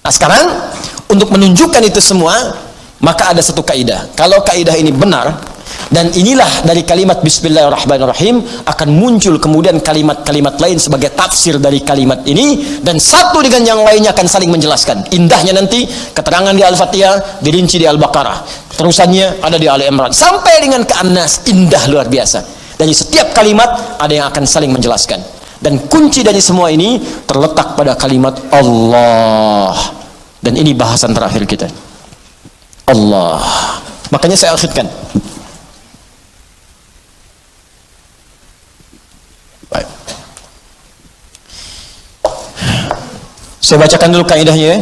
Nah sekarang untuk menunjukkan itu semua, maka ada satu kaidah. Kalau kaidah ini benar, dan inilah dari kalimat Bismillahirrahmanirrahim akan muncul kemudian kalimat-kalimat lain sebagai tafsir dari kalimat ini, dan satu dengan yang lainnya akan saling menjelaskan. Indahnya nanti keterangan di Al-Fatihah dirinci di Al-Baqarah, terusannya ada di Ali Imran sampai dengan ke An-Nas. Indah luar biasa. Dari setiap kalimat ada yang akan saling menjelaskan, dan kunci dari semua ini terletak pada kalimat Allah. Dan ini bahasan terakhir kita, Allah. Makanya saya akhirkan. Baik. Saya bacakan dulu kaidahnya.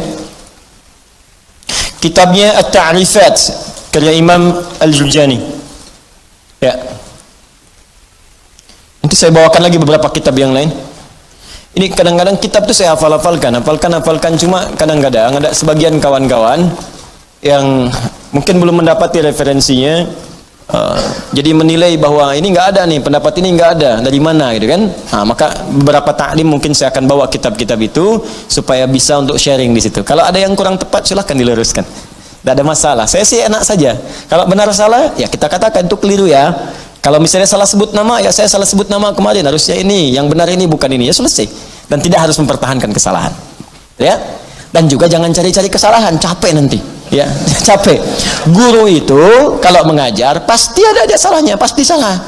Kitabnya At-Ta'rifat karya Imam Al-Jurjani. Ya. Nanti saya bawakan lagi beberapa kitab yang lain. Ini kadang-kadang kitab itu saya hafalkan, cuma kadang-kadang ada sebagian kawan-kawan yang mungkin belum mendapati referensinya, jadi menilai bahwa ini nggak ada nih, pendapat ini nggak ada, dari mana gitu kan. Nah, maka beberapa taklim mungkin saya akan bawa kitab-kitab itu supaya bisa untuk sharing di situ. Kalau ada yang kurang tepat silahkan diluruskan, tidak ada masalah. Saya sih enak saja, kalau benar salah ya kita katakan itu keliru ya. Kalau misalnya salah sebut nama, ya saya salah sebut nama kemarin, harusnya ini, yang benar ini bukan ini, ya selesai. Dan tidak harus mempertahankan kesalahan, ya. Dan juga jangan cari-cari kesalahan, capek nanti, ya. Capek. Guru itu kalau mengajar pasti ada aja salahnya, pasti salah.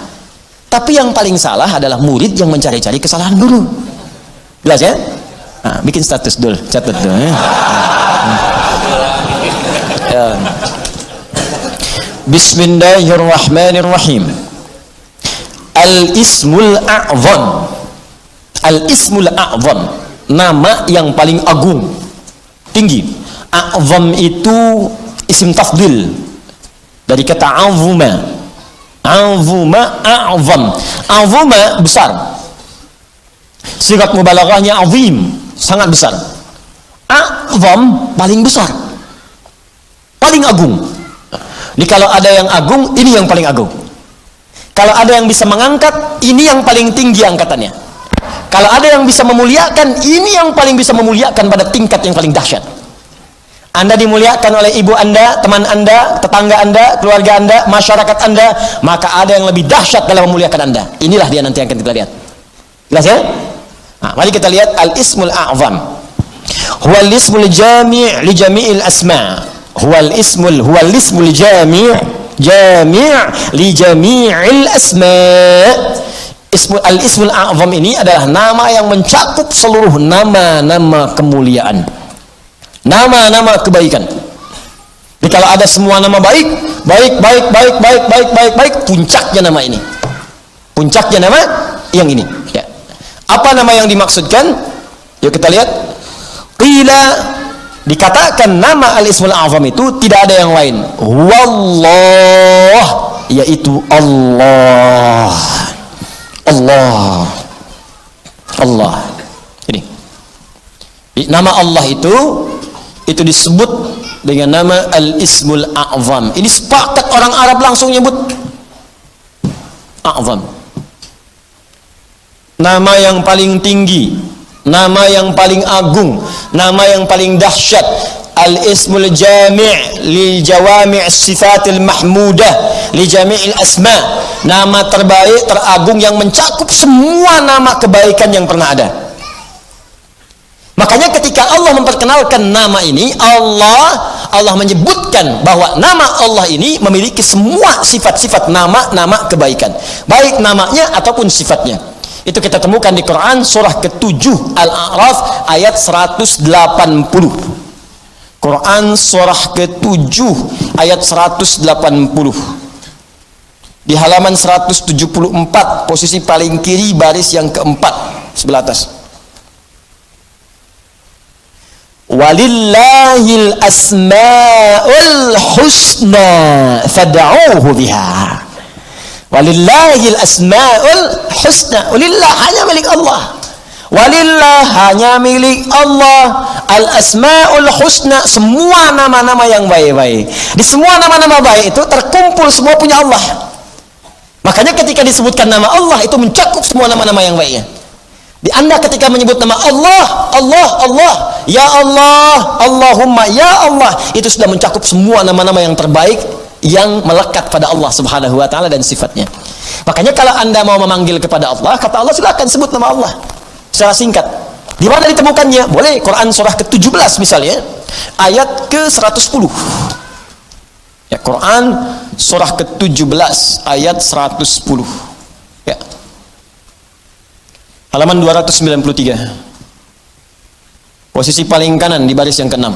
Tapi yang paling salah adalah murid yang mencari-cari kesalahan guru. Jelas ya? Nah, bikin status dulu, catat dulu. Ya. Bismillahirrahmanirrahim. Al-Ismul A'zam. Al-Ismul A'zam, nama yang paling agung, tinggi. A'zam itu isim tafdil dari kata azuma. Azuma, a'zam. Azuma besar. Sigat mubalaghahnya azim, sangat besar. A'zam paling besar, paling agung. Jadi kalau ada yang agung, ini yang paling agung. Kalau ada yang bisa mengangkat, ini yang paling tinggi angkatannya. Kalau ada yang bisa memuliakan, ini yang paling bisa memuliakan pada tingkat yang paling dahsyat. Anda dimuliakan oleh ibu Anda, teman Anda, tetangga Anda, keluarga Anda, masyarakat Anda, maka ada yang lebih dahsyat dalam memuliakan Anda. Inilah dia nanti yang akan kita lihat. Jelas ya? Nah, mari kita lihat Al-Ismul A'zam. Huwal ismul jami' li jami'il asma'. Huwal ismul jami' li jami'il asma'. Al-Ismul A'zam ini adalah nama yang mencakup seluruh nama-nama kemuliaan, nama-nama kebaikan. Jadi kalau ada semua nama baik, puncaknya nama ini. Puncaknya nama yang ini, ya. Apa nama yang dimaksudkan? Yuk kita lihat. Qila, dikatakan nama Al-Ismul A'zam itu tidak ada yang lain. Wallah, yaitu Allah. Allah. Allah. Ini. Nama Allah itu disebut dengan nama Al-Ismul A'zam. Ini sepakat orang Arab langsung nyebut A'zam. Nama yang paling tinggi, nama yang paling agung, nama yang paling dahsyat. Al-Ismul Jami' li Jawami' Sifatil Mahmudah li Jami'il Asma'. Nama terbaik, teragung yang mencakup semua nama kebaikan yang pernah ada. Makanya ketika Allah memperkenalkan nama ini, Allah menyebutkan bahwa nama Allah ini memiliki semua sifat-sifat nama-nama kebaikan, baik namanya ataupun sifatnya. Itu kita temukan di Quran surah ke-7 Al-A'raf ayat 180. Quran surah ke-7 ayat 180. Di halaman 174, posisi paling kiri, baris yang keempat sebelah atas. Walillahil asma'ul husna fad'uuhu biha. Walillahil asma'ul husna. Walillah, hanya milik Allah. Walillah, hanya milik Allah. Al asma'ul husna, semua nama-nama yang baik-baik. Di semua nama-nama baik itu terkumpul semua punya Allah. Makanya ketika disebutkan nama Allah itu mencakup semua nama-nama yang baiknya. Di Anda ketika menyebut nama Allah, Allah, Allah, ya Allah, Allahumma, ya Allah, itu sudah mencakup semua nama-nama yang terbaik yang melekat pada Allah Subhanahu wa taala dan sifatnya. Makanya kalau Anda mau memanggil kepada Allah, kata Allah, silakan sebut nama Allah secara singkat. Di mana ditemukannya? Boleh Quran surah ke-17 misalnya, ayat ke-110. Ya, Quran surah ke-17 ayat 110. Ya. Halaman 293. Posisi paling kanan di baris yang ke-6.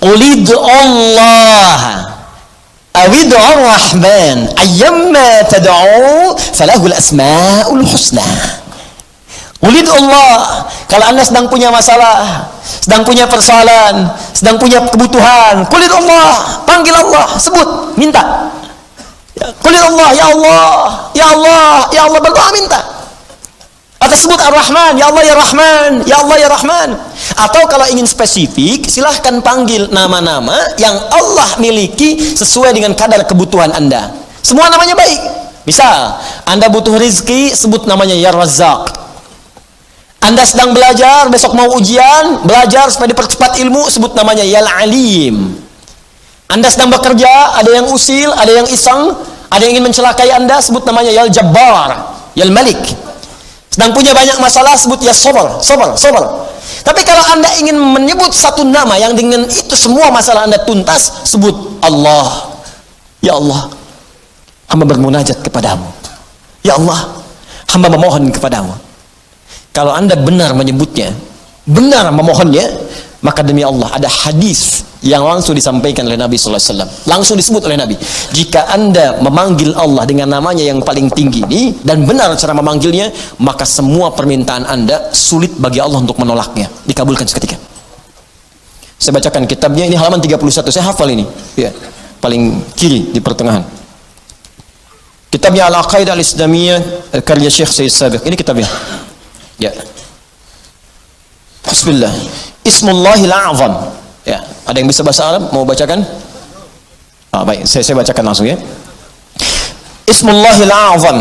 Qulid'u Allah awid'u Rahman ayyamma tad'u falahul asma'ul husna. Qulid'u Allah, kalau Anda sedang punya masalah, sedang punya persoalan, sedang punya kebutuhan, qulid'u Allah, panggil Allah, sebut, minta. Qulid'u Allah, ya Allah, ya Allah, ya Allah, berdoa minta. Atau sebut Ar-Rahman, ya Allah ya Rahman, ya Allah ya Rahman. Atau kalau ingin spesifik, silahkan panggil nama-nama yang Allah miliki sesuai dengan kadar kebutuhan Anda. Semua namanya baik. Misal, Anda butuh rizki, sebut namanya ya Razzaq. Anda sedang belajar, besok mau ujian, belajar supaya dipercepat ilmu, sebut namanya ya Alim. Anda sedang bekerja, ada yang usil, ada yang iseng, ada yang ingin mencelakai Anda, sebut namanya ya Jabbar, ya Malik. Sedang punya banyak masalah, sebut ya Sabar, Sabar, Sabar. Tapi kalau Anda ingin menyebut satu nama yang dengan itu semua masalah Anda tuntas, sebut Allah. Ya Allah, hamba bermunajat kepadamu. Ya Allah, hamba memohon kepadamu. Kalau Anda benar menyebutnya, benar memohonnya, maka demi Allah ada hadis yang langsung disampaikan oleh Nabi sallallahu alaihi wasallam, langsung disebut oleh Nabi. Jika Anda memanggil Allah dengan namanya yang paling tinggi ini dan benar cara memanggilnya, maka semua permintaan Anda sulit bagi Allah untuk menolaknya, dikabulkan seketika. Saya bacakan kitabnya, ini halaman 31, saya hafal ini. Ya, paling kiri di pertengahan. Kitabnya Al-Aqaidah Al-Islamiyah karya Syekh Sayyid Sabiq. Ini kitabnya. Ya. Bismillah. Ismullahil A'zam. Ya, ada yang bisa bahasa Arab mau bacakan? Baik, saya bacakan langsung ya. Ismullahil A'zam.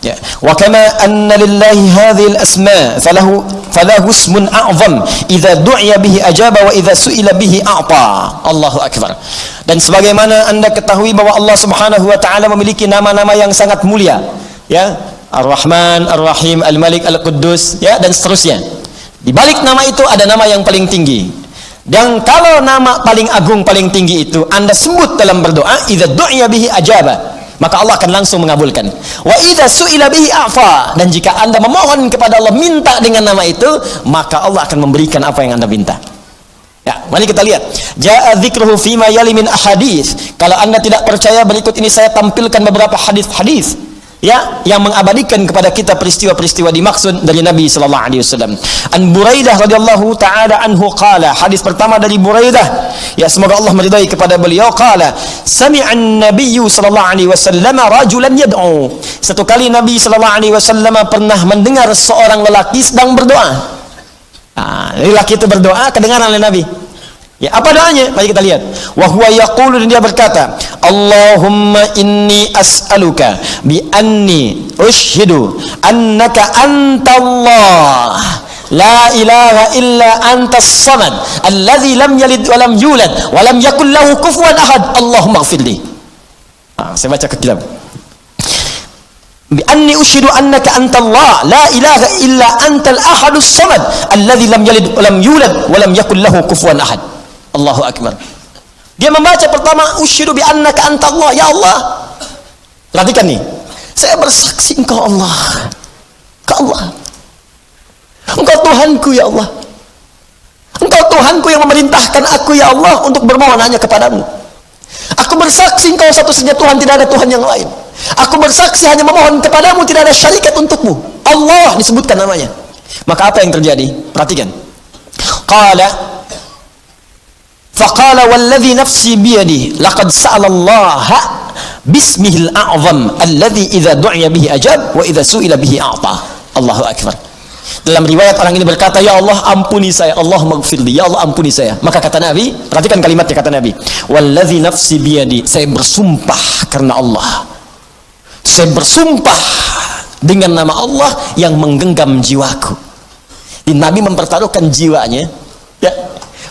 Ya. Wa kama anna lillahi hadhil asma falahu ismun a'zam idza du'iya bihi ajaba wa idza su'ila bihi a'ta. Allahu akbar. Dan sebagaimana Anda ketahui bahwa Allah Subhanahu wa taala memiliki nama-nama yang sangat mulia, ya. Ar-Rahman, Ar-Rahim, Al-Malik, Al-Quddus, ya, dan seterusnya. Di balik nama itu ada nama yang paling tinggi. Dan kalau nama paling agung, paling tinggi itu Anda sebut dalam berdoa, idza du'iya bihi ajaba, maka Allah akan langsung mengabulkan. Wa idza su'ila bihi a'fa, dan jika Anda memohon kepada Allah, minta dengan nama itu, maka Allah akan memberikan apa yang Anda minta. Ya, mari kita lihat. Ja'a dzikruhu fima yali min ahadits. Kalau Anda tidak percaya, berikut ini saya tampilkan beberapa hadis-hadis, ya, yang mengabadikan kepada kita peristiwa-peristiwa dimaksud dari Nabi sallallahu alaihi wasallam. An Buraidah radhiyallahu taala anhu qala, hadis pertama dari Buraidah, ya, semoga Allah meridai kepada beliau, qala sami'an nabiyyu sallallahu alaihi wasallam rajulan yad'u. Satu kali Nabi sallallahu alaihi wasallam pernah mendengar seorang lelaki sedang berdoa. Lelaki itu berdoa, kedengaran oleh Nabi. Ya, apa doanya? Mari kita lihat. Wa huwa yaqulu, dan dia berkata, Allahumma inni as'aluka bi anni ushhidu annaka antallah la ilaha illa antas samad alladzi lam yalid wa lam yulad wa lam yakul lahu kufuwan ahad. Allahumma ighfirli. Saya baca ke kitab. Bi anni ushhidu annaka antallah la ilaha illa antal ahadus samad alladzi lam yalid wa lam yulad wa lam yakul lahu kufuwan ahad. Allahu akbar. Dia membaca pertama, usyhidu bi annaka antallah, ya Allah. Perhatikan nih. Saya bersaksi Engkau Allah. Engkau Allah. Engkau Tuhanku ya Allah. Engkau Tuhanku yang memerintahkan aku ya Allah untuk bermohon hanya kepadamu. Aku bersaksi Engkau satu-satunya Tuhan, tidak ada Tuhan yang lain. Aku bersaksi hanya memohon kepadamu, tidak ada syarikat untukmu. Allah disebutkan namanya. Maka apa yang terjadi? Perhatikan. Faqala walladhi nafsi biyadihi laqad sa'ala Allah bismihil a'zam alladhi idza du'iya bihi ajab wa idza su'ila bihi a'ta. Allahu akbar. Dalam riwayat orang ini berkata, ya Allah ampuni saya, Allah maghfirli, ya Allah ampuni saya. Maka kata Nabi, perhatikan kalimatnya, kata Nabi, walladhi nafsi biyadi, saya bersumpah karena Allah, saya bersumpah dengan nama Allah yang menggenggam jiwaku. Nabi mempertaruhkan jiwanya, ya,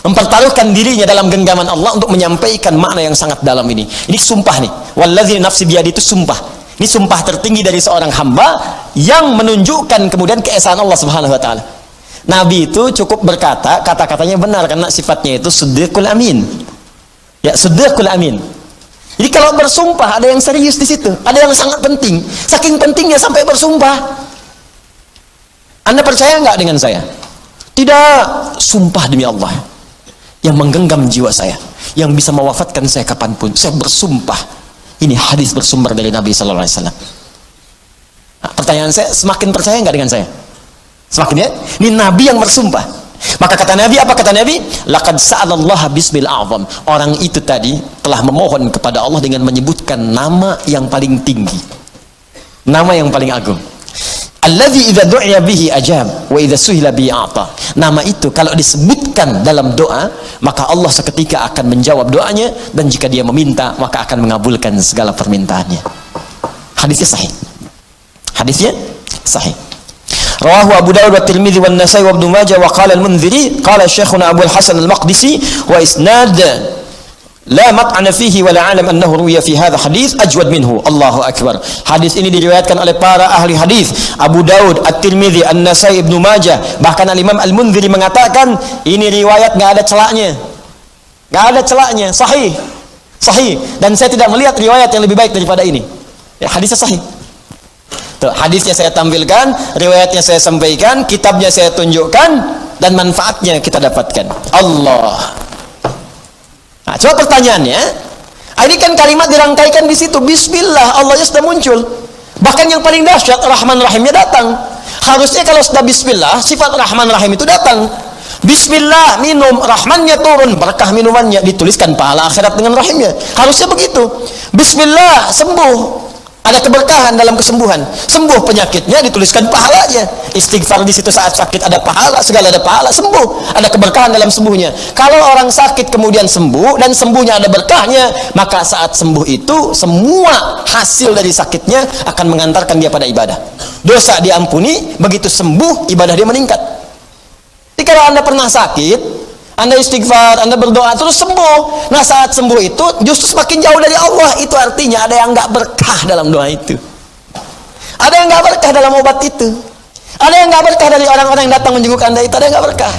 mempertaruhkan dirinya dalam genggaman Allah untuk menyampaikan makna yang sangat dalam ini. Ini sumpah nih. Wallazi nafsi biyadi, itu sumpah. Ini sumpah tertinggi dari seorang hamba yang menunjukkan kemudian keesaan Allah Subhanahu wa taala. Nabi itu cukup berkata, kata-katanya benar karena sifatnya itu siddiqul amin. Ya, siddiqul amin. Jadi kalau bersumpah ada yang serius di situ, ada yang sangat penting. Saking pentingnya sampai bersumpah. Anda percaya nggak dengan saya? Tidak, sumpah demi Allah yang menggenggam jiwa saya, yang bisa mewafatkan saya kapanpun. Saya bersumpah. Ini hadis bersumber dari Nabi Sallallahu Alaihi Wasallam. Nah, pertanyaan saya, semakin percaya nggak dengan saya? Semakin ya? Ini Nabi yang bersumpah. Maka kata Nabi, apa kata Nabi? Laqad sa'alallaha bismil a'zam. Orang itu tadi telah memohon kepada Allah dengan menyebutkan nama yang paling tinggi, nama yang paling agung. Alladzi idza du'iya bihi ajab wa idza suhila bihi a'ta. Nama itu kalau disebutkan dalam doa, maka Allah seketika akan menjawab doanya, dan jika dia meminta, maka akan mengabulkan segala permintaannya. Hadisnya sahih. Hadisnya sahih. Rawahu Abu Dawud wa Tirmidzi wa An-Nasai wa Ibnu Majah wa qala Al-Mundziri qala Syekhuna Abu Al-Hasan Al-Maqdisi wa isnad la mat'ana fihi wa la alam annahu ruwiya fi hadha hadis ajwad minhu. Allahu akbar. Hadis ini diriwayatkan oleh para ahli hadis, Abu Daud, At-Tirmidzi, An-Nasai, Ibnu Majah, bahkan Al-Imam Al-Mundziri mengatakan ini riwayat enggak ada celaknya. Enggak ada celaknya, sahih. Sahih, dan saya tidak melihat riwayat yang lebih baik daripada ini. Ya, hadisnya sahih. Tuh, hadisnya saya tampilkan, riwayatnya saya sampaikan, kitabnya saya tunjukkan, dan manfaatnya kita dapatkan. Allah. Nah, coba pertanyaannya, ini kan kalimat dirangkaikan di situ, Bismillah, Allahnya sudah muncul. Bahkan yang paling dahsyat, Rahman Rahimnya datang. Harusnya kalau sudah Bismillah, sifat Rahman Rahim itu datang. Bismillah, minum, Rahmannya turun, berkah minumannya, dituliskan pahala akhirat dengan Rahimnya. Harusnya begitu. Bismillah, sembuh. Ada keberkahan dalam kesembuhan. Sembuh penyakitnya, dituliskan pahalanya. Istighfar di situ saat sakit ada pahala, segala ada pahala, sembuh. Ada keberkahan dalam sembuhnya. Kalau orang sakit kemudian sembuh dan sembuhnya ada berkahnya, maka saat sembuh itu semua hasil dari sakitnya akan mengantarkan dia pada ibadah. Dosa diampuni, begitu sembuh ibadah dia meningkat. Jadi kalau Anda pernah sakit, Anda istighfar, Anda berdoa, terus sembuh. Nah, saat sembuh itu justru semakin jauh dari Allah. Itu artinya ada yang nggak berkah dalam doa itu. Ada yang nggak berkah dalam obat itu. Ada yang nggak berkah dari orang-orang yang datang menjenguk Anda itu. Ada yang nggak berkah.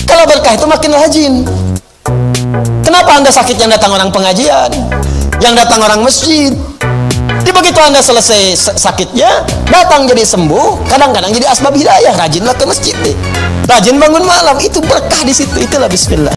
Kalau berkah itu makin rajin. Kenapa Anda sakit yang datang orang pengajian, yang datang orang masjid? Jadi begitu Anda selesai sakitnya, datang jadi sembuh, kadang-kadang jadi asbab hidayah. Rajinlah ke masjid deh. Rajin bangun malam, itu berkah di situ. Itulah Bismillah.